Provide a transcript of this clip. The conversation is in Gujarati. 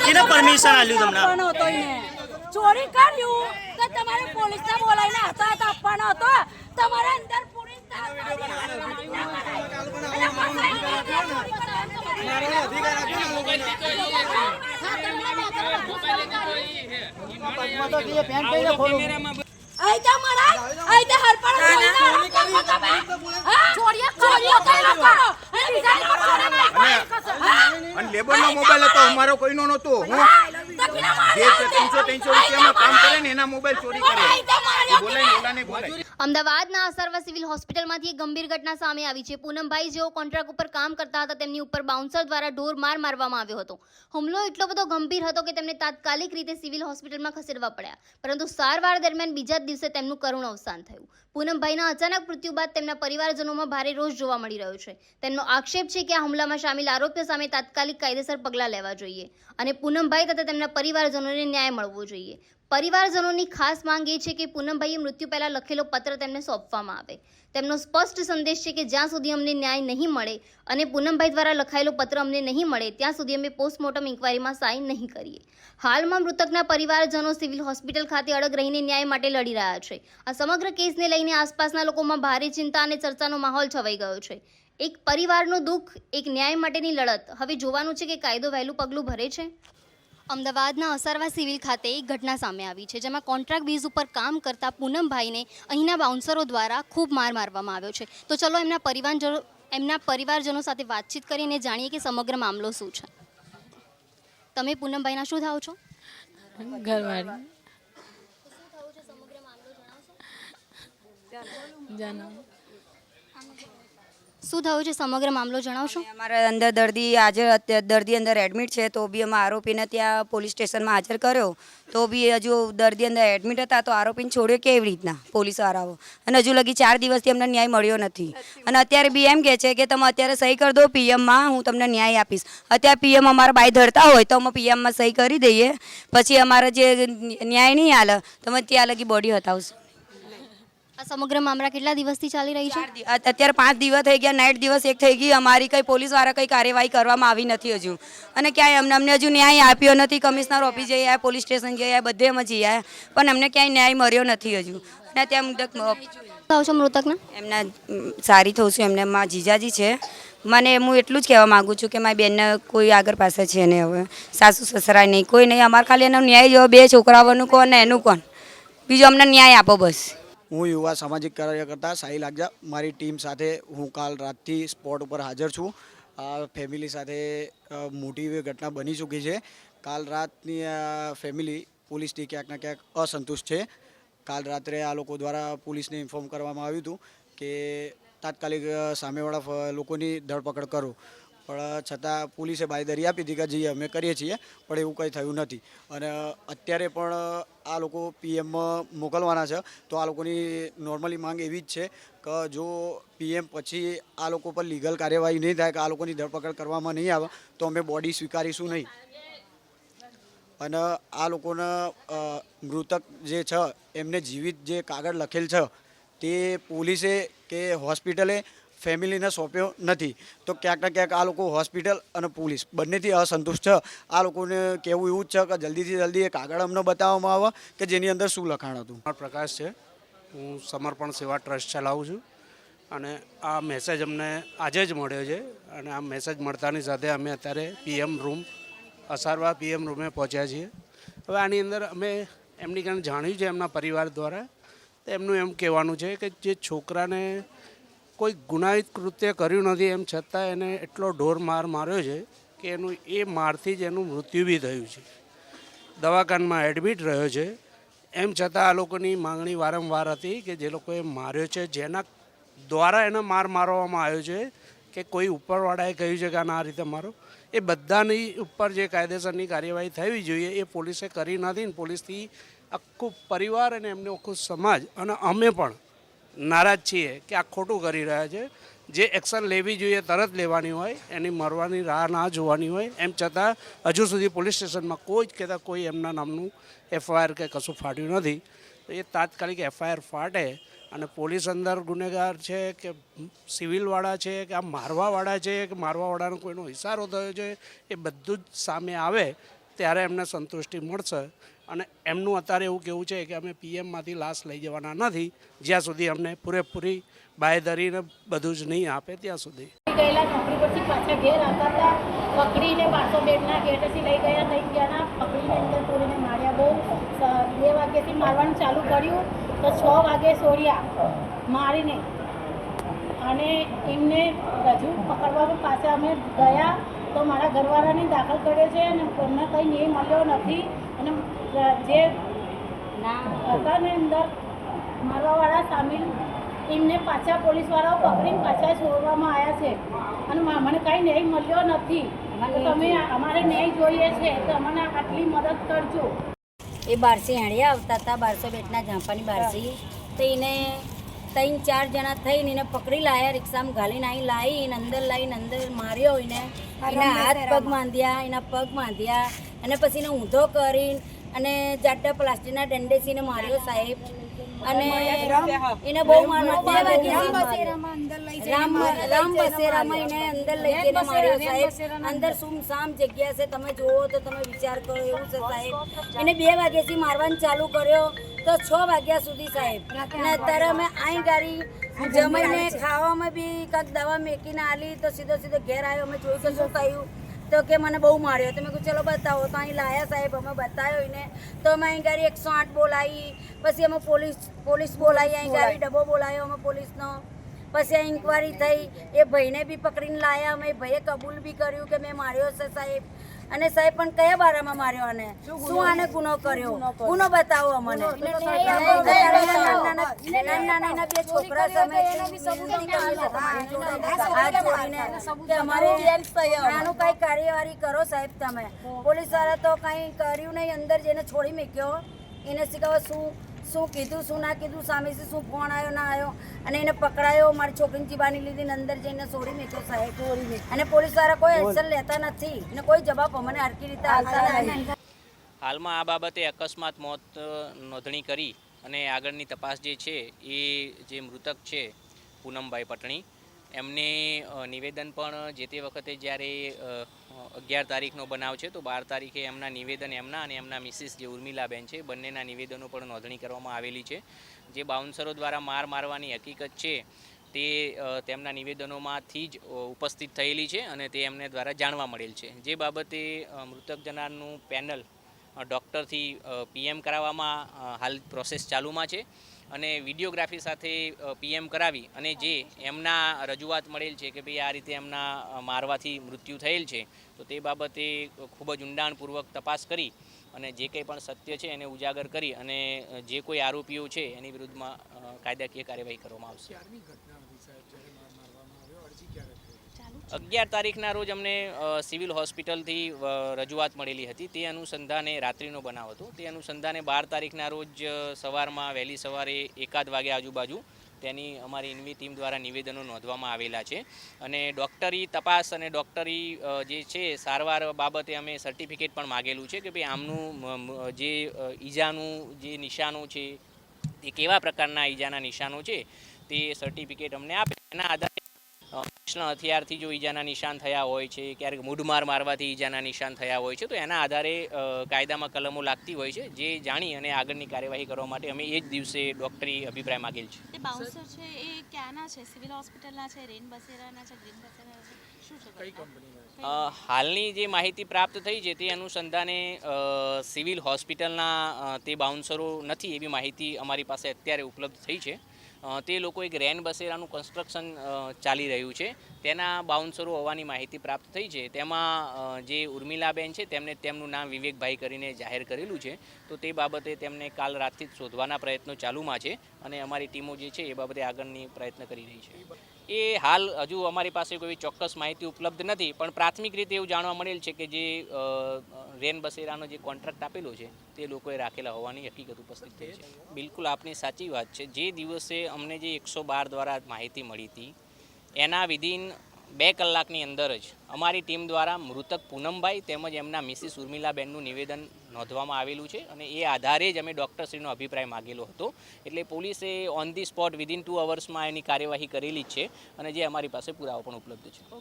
એને પરમિશન આલ્યું તમને? ચોરી કર્યું તો તમારે પોલીસને બોલાવીને હાથો આપવાનો હતો. તમારે અંદર પોલીસ લેબરનો મોબાઈલ હતો, અમારો કોઈનો નહોતો. હું જે 300 રૂપિયામાં કામ કરે ને એના મોબાઈલ ચોરી કરે. અમદાવાદના અસરવા સિવિલ હોસ્પિટલમાંથી એક ગંભીર ઘટના સામે આવી છે. પૂનમભાઈ જેઓ કોન્ટ્રાક્ટ ઉપર કામ કરતા હતા, તેમની ઉપર બાઉન્સર દ્વારા ઢોર માર મારવામાં આવ્યો હતો. હુમલો એટલો બધો ગંભીર હતો કે તેમને તાત્કાલિક રીતે સિવિલ હોસ્પિટલમાં ખસેડવા પડ્યા, પરંતુ સારવાર દરમિયાન બીજા જ દિવસે તેમનું કરુણ અવસાન થયું. પૂનમભાઈના અચાનક મૃત્યુ બાદ તેમના પરિવારજનોમાં ભારે રોષ જોવા મળી રહ્યો છે. તેમનો આક્ષેપ છે કે આ હુમલામાં સામેલ આરોપીઓ સામે તાત્કાલિક કાયદેસર પગલાં લેવા જોઈએ અને પૂનમભાઈ તથા તેમના પરિવારજનોને ન્યાય મળવો જોઈએ. પરિવારજનોની ખાસ માંગ એ છે કે પૂનમભાઈએ મૃત્યુ પહેલા લખેલો પત્ર તેમને સોંપવામાં આવે. તેમનો સ્પષ્ટ સંદેશ છે કે જ્યાં સુધી અમને ન્યાય નહીં મળે અને પૂનમભાઈ દ્વારા લખાયેલો પત્ર અમને નહીં મળે ત્યાં સુધી અમે પોસ્ટમોર્ટમ ઇન્કવાયરીમાં સાઇન નહીં કરીએ. હાલમાં મૃતકના પરિવારજનો સિવિલ હોસ્પિટલ ખાતે અડગ રહીને ન્યાય માટે લડી રહ્યા છે. આ સમગ્ર કેસને લઈને આસપાસના લોકોમાં ભારે ચિંતા અને ચર્ચાનો માહોલ છવાઈ ગયો છે. એક પરિવારનું દુઃખ, એક ન્યાય માટેની લડત. હવે જોવાનું છે કે કાયદો વહેલું પગલું ભરે છે. અમદાવાદના અસરવા સિવિલ ખાતે એક ઘટના સામે આવી છે, જેમાં કોન્ટ્રાક્ટ બેઝ ઉપર કામ કરતા પૂનમભાઈને અહીંના બાઉન્સરો દ્વારા ખૂબ માર મારવામાં આવ્યો છે. તો ચલો એમના પરિવારજનો સાથે વાતચીત કરીને જાણીએ કે સમગ્ર મામલો શું છે. તમે પૂનમભાઈના શું થાવ છો? ઘરવાળી. શું થયું છે સમગ્ર મામલો જણાવશો? અમારા અંદર દર્દી અંદર એડમિટ છે, તો બી અમે આરોપીને ત્યાં પોલીસ સ્ટેશનમાં હાજર કર્યો, તો બી હજુ દર્દી અંદર એડમિટ હતા તો આરોપીને છોડ્યો કેવી રીતના પોલીસવાળાઓ, અને હજુ લગી 4 દિવસથી અમને ન્યાય મળ્યો નથી. અને અત્યારે બી એમ કહે છે કે તમે અત્યારે સહી કરી દો પીએમમાં, હું તમને ન્યાય આપીશ. અત્યારે પીએમ અમારા બાઈ ધરતા હોય તો અમે પીએમમાં સહી કરી દઈએ, પછી અમારે જે ન્યાય નહીં હાલે તમે ત્યાં લગી બોડી હટાવશે. આ સમગ્ર મામલા કેટલા દિવસથી ચાલી રહી છે? અત્યારે 5 દિવસ થઈ ગયા, નાઇટ દિવસ 1 થઈ ગઈ. અમારી કંઈ પોલીસવાળા કંઈ કાર્યવાહી કરવામાં આવી નથી હજુ, અને ક્યાંય અમને હજુ ન્યાય આપ્યો નથી. કમિશનર ઓફિસ જઈ આવ્યા, પોલીસ સ્ટેશન જઈ આવ્યા, બધે અમે જઈ આવ્યા, પણ અમને ક્યાંય ન્યાય મળ્યો નથી હજુ. અને ત્યાં મૃતકના એમના સારી થવું છું, એમને મારા જીજાજી છે. મને હું એટલું જ કહેવા માગું છું કે મારી બેનને કોઈ આગળ પાસે છે ને, હવે સાસુ સસરા નહીં, કોઈ નહીં. અમારે ખાલી એનો ન્યાય જો, 2 છોકરાઓનું કોણ ને એનું કોણ, બીજું અમને ન્યાય આપો બસ. હું યુવા સામાજિક કાર્યકર્તા સાહિલ આગજા, મારી ટીમ સાથે હું કાલ રાતથી સ્પોટ ઉપર હાજર છું. આ ફેમિલી સાથે મોટી ઘટના બની ચૂકી છે. કાલ રાતની આ ફેમિલી પોલીસથી ક્યાંક ને ક્યાંક અસંતુષ્ટ છે. કાલ રાત્રે આ લોકો દ્વારા પોલીસને ઇન્ફોર્મ કરવામાં આવ્યું હતું કે તાત્કાલિક સામેવાળા લોકોની ધરપકડ કરો, પણ છતાં પોલીસે બાંયધરી આપી હતી કે જઈએ અમે કરીએ છીએ, પણ એવું કંઈ થયું નથી. અને અત્યારે પણ આ લોકો પીએમમાં મોકલવાના છે, તો આ લોકોની નોર્મલી માંગ એવી જ છે કે જો પીએમ પછી આ લોકો પર લીગલ કાર્યવાહી નહીં થાય, કે આ લોકોની ધરપકડ કરવામાં નહીં આવે, તો અમે બોડી સ્વીકારીશું નહીં. અને આ લોકોના મૃતક જે છે એમને જીવિત જે કાગળ લખેલ છે તે પોલીસે કે હોસ્પિટલે ફેમિલીને સોંપ્યો નથી. તો ક્યાંક ને ક્યાંક આ લોકો હોસ્પિટલ અને પોલીસ બંનેથી અસંતુષ્ટ છે. આ લોકોને કહેવું એવું જ છે કે જલ્દીથી જલ્દી એ કાગળ અમને બતાવવામાં આવે કે જેની અંદર શું લખાણ હતું. પ્રકાશ છે, હું સમર્પણ સેવા ટ્રસ્ટ ચલાવું છું, અને આ મેસેજ અમને આજે જ મળ્યો છે. અને આ મેસેજ મળતાની સાથે અમે અત્યારે પીએમ રૂમ અસારવા પીએમ રૂમે પહોંચ્યા છીએ. હવે આની અંદર અમે એમની કારણ જાણ્યું છે એમના પરિવાર દ્વારા, તો એમનું એમ કહેવાનું છે કે જે છોકરાને કોઈ ગુનાહિત કૃત્ય કર્યું નથી, એમ છતાં એને એટલો ઢોર માર માર્યો છે કે એનું એ મારથી જ એનું મૃત્યુ બી થયું છે. દવાખાનામાં એડમિટ રહ્યો છે. એમ છતાં આ લોકોની માંગણી વારંવાર હતી કે જે લોકોએ માર્યો છે, જેના દ્વારા એને મારવામાં આવ્યો છે, કે કોઈ ઉપરવાળાએ કહ્યું છે કે આને આ રીતે મારો, એ બધાની ઉપર જે કાયદેસરની કાર્યવાહી થવી જોઈએ એ પોલીસે કરી નથી. ને પોલીસથી આખું પરિવાર અને એમનો આખું સમાજ અને અમે પણ નારાજ છીએ કે આ ખોટું કરી રહ્યા છે. જે એક્શન લેવી જોઈએ તરત લેવાની હોય, એની મરવાની રાહ ના જોવાની હોય. એમ છતાં હજુ સુધી પોલીસ સ્ટેશનમાં કોઈ જ કહેતા કોઈ એમના નામનું એફઆઈઆર કે કશું ફાટ્યું નથી. તો એ તાત્કાલિક એફઆઈઆર ફાટે અને પોલીસ અંદર ગુનેગાર છે કે સિવિલવાળા છે કે આ મારવાવાળા છે કે મારવાવાળાનો કોઈનો ઇશારો થયો છે, એ બધું જ સામે આવે ત્યારે એમને સંતુષ્ટિ મળશે. અને એમનું અત્યારે એવું કહેવું છે કે અમે પીએમમાંથી લાશ લઈ જવાના નથી જ્યાં સુધી અમને પૂરેપૂરી બાંયધરીને બધું જ નહીં આપે ત્યાં સુધી. ગયેલા નોકરી પરથી પાછા ઘેર આવતા હતા, પકડીને 500 બેડના ગેટથી લઈ ગયા, લઈ ગયાના પકડીને અંદર પૂરીને માર્યા. બહુ 2 વાગ્યાથી મારવાનું ચાલુ કર્યું તો 6 વાગે છોડ્યા મારીને. અને એમને હજુ પકડવામાં પાછા અમે ગયા તો મારા ઘરવાળાને દાખલ કર્યો છે અને એમને કંઈ ન્યાય મળ્યો નથી. અને જે હતા ને અંદર મારવાવાળા સામેલ એમને પાછા પોલીસવાળાઓ પકડીને પાછા છોડવામાં આવ્યા છે. અને મને કાંઈ ન્યાય મળ્યો નથી. તમે અમારે ન્યાય જોઈએ છે તો અમને આટલી મદદ કરજો. એ બારસી હેણિયા આવતા હતા, 1200 બેટના ઝાંપાની બારસી. તો એને 3-4 જણા થઈને એને પકડી લાયા, રિક્ષામાં ઘાલીને અહીં લાવીને અંદર લાવીને અંદર માર્યો. એના હાથ પગ બાંધ્યા, એના પગ બાંધ્યા અને પછી એને ઊંધો કરીને અને જાડા પ્લાસ્ટિકના દંડેસીને માર્યો સાહેબ. અને એને બહુ રામ બસેરામાં એને અંદર લઈ જઈને માર્યો સાહેબ. અંદર સુમસામ જગ્યા છે, તમે જુઓ તો તમે વિચાર કરો એવું છે સાહેબ. એને 2 વાગ્યાથી મારવાનું ચાલુ કર્યો તો 6 વાગ્યા સુધી સાહેબ. અને અત્યારે અમે અહીં ગાડી જમીને ખાવામાં બી કાંક દવા મેકીને આલી તો સીધો ઘેર આવ્યો. અમે જોયું કે શું થયું તો કે મને બહુ માર્યો. તો મેં કહ્યું ચલો બતાવો. તો અહીં લાયા સાહેબ, અમે બતાવ્યો એને. તો અમે અહીં ગાડી 108 બોલાવી, પછી અમે પોલીસ બોલાવી, અહીં ગાડી ડબ્બો બોલાવ્યો અમે પોલીસનો. પછી આ ઇન્કવાયરી થઈ, એ ભાઈને બી પકડીને લાયા અમે. ભાઈએ કબૂલ બી કર્યું કે મેં માર્યો છે સાહેબ. અને સાહેબ પણ કયા બારામાં માર્યો આને, શું આને ગુનો કર્યો, ગુનો બતાવો અમને. નાના 2 છોકરા છે, અમે આનું કઈ કાર્યવાહી કરો સાહેબ તમે. પોલીસ વાળા તો કઈ કર્યું નહીં, અંદર જઈને છોડી મૂક્યો. એને શીખવા શું કીધું શું ના કીધું, સામેથી શું ફોન આવ્યો ના આવ્યો. અને એને પકડાયો, મારી છોકરીની જીબાની લીધી અંદર જઈને છોડી મૂક્યો સાહેબ. અને પોલીસ વાળા કોઈ એક્શન લેતા નથી અને કોઈ જવાબ અમને હરકી રીતે આપતા નથી. હાલમાં આ બાબતે અકસ્માત મોત નોંધણી કરી અને આગળની તપાસ જે છે એ જે મૃતક છે પૂનમભાઈ પટણી, એમને નિવેદન પણ જે તે વખતે જ્યારે 11 તારીખનો બનાવ છે તો 12 તારીખે એમના નિવેદન એમના અને એમના મિસિસ જે ઉર્મિલાબેન છે બંનેના નિવેદનો પણ નોંધણી કરવામાં આવેલી છે. જે બાઉન્સરો દ્વારા મારવાની હકીકત છે તે તેમના નિવેદનોમાંથી જ ઉપસ્થિત થયેલી છે અને તે એમને દ્વારા જાણવા મળેલ છે. જે બાબતે મૃતક જનારનું પેનલ ડૉક્ટરથી પીએમ કરાવવામાં હાલ પ્રોસેસ ચાલુમાં છે અને વિડીયોગ્રાફી સાથે પીએમ કરાવી અને જે એમના રજૂઆત મળેલ છે કે ભાઈ આ રીતે એમના મારવાથી મૃત્યુ થયેલ છે તો તે બાબતે ખૂબ જ ઊંડાણપૂર્વક તપાસ કરી અને જે કંઈ પણ સત્ય છે એને ઉજાગર કરી અને જે કોઈ આરોપીઓ છે એની વિરુદ્ધમાં કાયદાકીય કાર્યવાહી કરવામાં આવશે. 11 તારીખના રોજ અમને સિવિલ હોસ્પિટલથી રજૂઆત મળેલી હતી. તે અનુસંધાને રાત્રિનો બનાવ હતો. તે અનુસંધાને 12 તારીખના રોજ સવારમાં વહેલી સવારે 1 વાગે આજુબાજુ તેની અમારી ઇન્વી ટીમ દ્વારા નિવેદનો નોંધવામાં આવેલા છે અને ડૉક્ટરી તપાસ અને ડૉક્ટરી જે છે સારવાર બાબતે અમે સર્ટિફિકેટ પણ માગેલું છે કે ભાઈ આમનું જે ઈજાનું જે નિશાનો છે એ કેવા પ્રકારના ઈજાના નિશાનો છે તે સર્ટિફિકેટ અમને આપે. એના આધારે હથિયારથી જો ઈજાના નિશાન થયા હોય છે, ક્યારેક મૂઢમાર મારવાથી ઈજાના નિશાન થયા હોય છે તો એના આધારે કાયદામાં કલમો લાગતી હોય છે. જે જાણી અને આગળની કાર્યવાહી કરવા માટે અમે એ જ દિવસે ડૉક્ટરી અભિપ્રાય માગેલ છે. બાઉન્સર છે એ ક્યાંના છે? સિવિલ હોસ્પિટલના છે, રેન બસેરાના છે, ગ્રીન બસેરાના છે, શું છે? કઈ કંપનીના? હાલની જે માહિતી પ્રાપ્ત થઈ છે તે અનુસંધાને સિવિલ હોસ્પિટલના તે બાઉન્સરો નથી એવી માહિતી અમારી પાસે અત્યારે ઉપલબ્ધ થઈ છે. તે લોકો એક રેન બસેરાનું કન્સ્ટ્રક્શન ચાલી રહ્યું છે તેના બાઉન્સરો હોવાની માહિતી પ્રાપ્ત થઈ છે. તેમાં જે ઉર્મિલાબેન છે તેમને તેમનું નામ વિવેકભાઈ કરીને જાહેર કરેલું છે તો તે બાબતે તેમને કાલ રાતથી જ શોધવાના પ્રયત્નો ચાલુમાં છે અને અમારી ટીમો જે છે એ બાબતે આગળની પ્રયત્ન કરી રહી છે. એ હાલ હજુ અમારી પાસે કોઈ ચોક્કસ માહિતી ઉપલબ્ધ નથી પણ પ્રાથમિક રીતે એવું જાણવા મળેલ છે કે જે રેન બસેરાનો જે કોન્ટ્રાક્ટ આપેલો છે તે લોકોએ રાખેલા હોવાની હકીકત ઉપસ્થિત થઈ છે. બિલકુલ આપની સાચી વાત છે. જે દિવસે અમને જે 112 દ્વારા માહિતી મળી હતી એના વિધિન 2 કલાકની અંદર જ અમારી ટીમ દ્વારા મૃતક પૂનમભાઈ તેમજ એમના મિસિસ ઉર્મિલાબેનનું નિવેદન નોંધવામાં આવેલું છે અને એ આધારે જ અમે ડૉક્ટરશ્રીનો અભિપ્રાય માગેલો હતો. એટલે પોલીસે ઓન ધી સ્પોટ વિધિન 2 અવર્સમાં એની કાર્યવાહી કરેલી જ છે અને જે અમારી પાસે પુરાવો પણ ઉપલબ્ધ છે.